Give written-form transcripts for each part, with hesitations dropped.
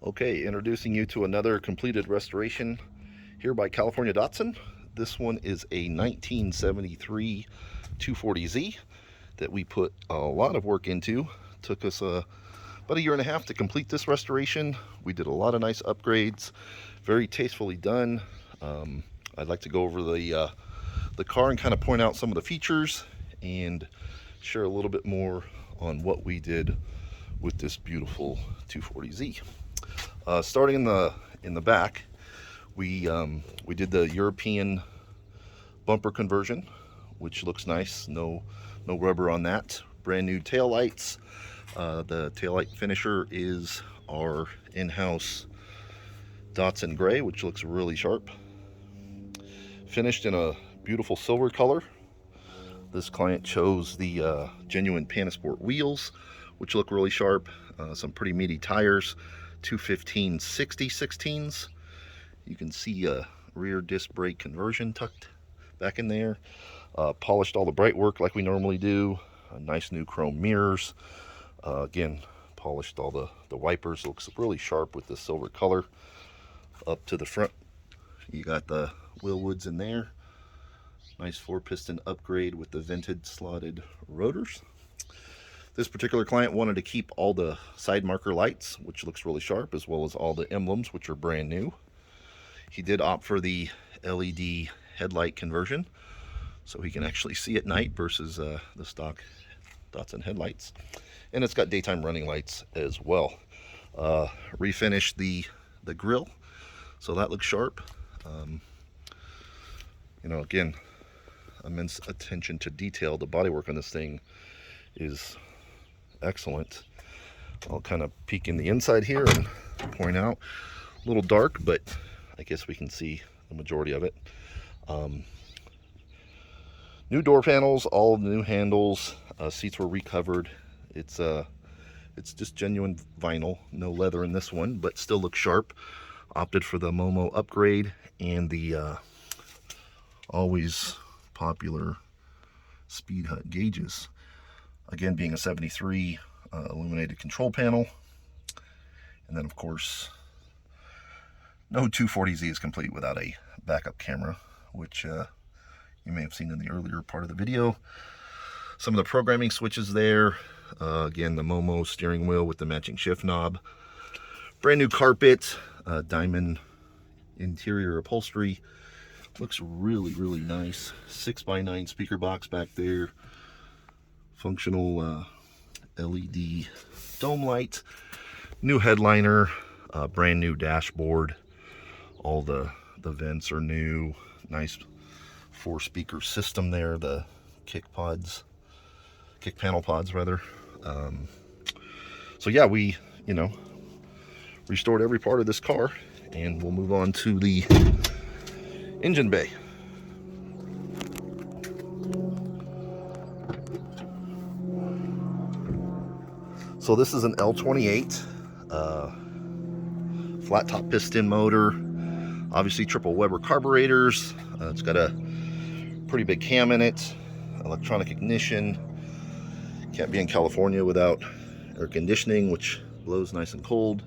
Okay, introducing you to another completed restoration here by California Datsun. This one is a 1973 240Z that we put a lot of work into. Took us about a year and a half to complete this restoration. We did a lot of nice upgrades, very tastefully done. I'd like to go over the car and kind of point out some of the features and share a little bit more on what we did with this beautiful 240Z. Starting in the back, we did the European bumper conversion, which looks nice. No rubber on that. Brand new tail lights. The tail light finisher is our in-house Datsun gray, which looks really sharp. Finished in a beautiful silver color. This client chose the genuine Panasport wheels, which look really sharp. Some pretty meaty tires. 215/60 16s. You can see a rear disc brake conversion tucked back in there. Polished all the bright work like we normally do. Nice new chrome mirrors. Again, polished all the wipers. Looks really sharp with the silver color. Up to the front, you got the wheel woods in there. Nice 4-piston upgrade with the vented slotted rotors. This particular client wanted to keep all the side marker lights, which looks really sharp, as well as all the emblems, which are brand new. He did opt for the LED headlight conversion, so he can actually see at night versus the stock Datsun headlights. And it's got daytime running lights as well. Refinished the grill, so that looks sharp. Again, immense attention to detail. The bodywork on this thing is excellent. I'll kind of peek in the inside here and point out a little dark, but I guess we can see the majority of it. New door panels, all new handles. Seats were recovered. It's just genuine vinyl, no leather in this one, but still looks sharp. Opted for the Momo upgrade and the always popular speed hut gauges. Again, being a 73 illuminated control panel. And then, of course, no 240Z is complete without a backup camera, which you may have seen in the earlier part of the video. Some of the programming switches there. Again, the Momo steering wheel with the matching shift knob. Brand new carpet, diamond interior upholstery. Looks really, really nice. 6x9 speaker box back there. Functional LED dome light. New headliner. Brand new dashboard. All the vents are new. Nice 4-speaker system there. The kick panel pods rather. So yeah, we restored every part of this car, and we'll move on to the engine bay. So this is an L28 flat top piston motor, obviously triple Weber carburetors. It's got a pretty big cam in it, electronic ignition. Can't be in California without air conditioning, which blows nice and cold.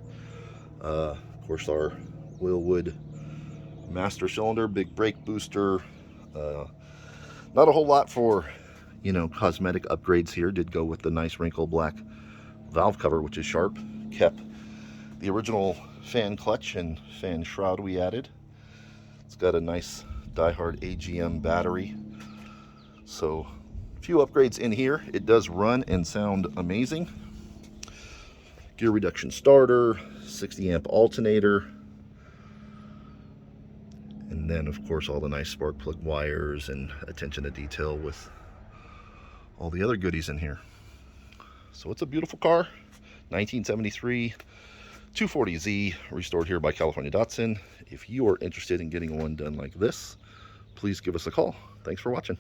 Of course, our Wheelwood master cylinder, big brake booster. Not a whole lot for cosmetic upgrades here. Did go with the nice wrinkle black valve cover, which is sharp. Kept the original fan clutch and fan shroud we added. It's got a nice diehard AGM battery. So a few upgrades in here. It does run and sound amazing. Gear reduction starter, 60 amp alternator, and then of course all the nice spark plug wires and attention to detail with all the other goodies in here. So it's a beautiful car, 1973 240Z, restored here by California Datsun. If you are interested in getting one done like this, please give us a call. Thanks for watching.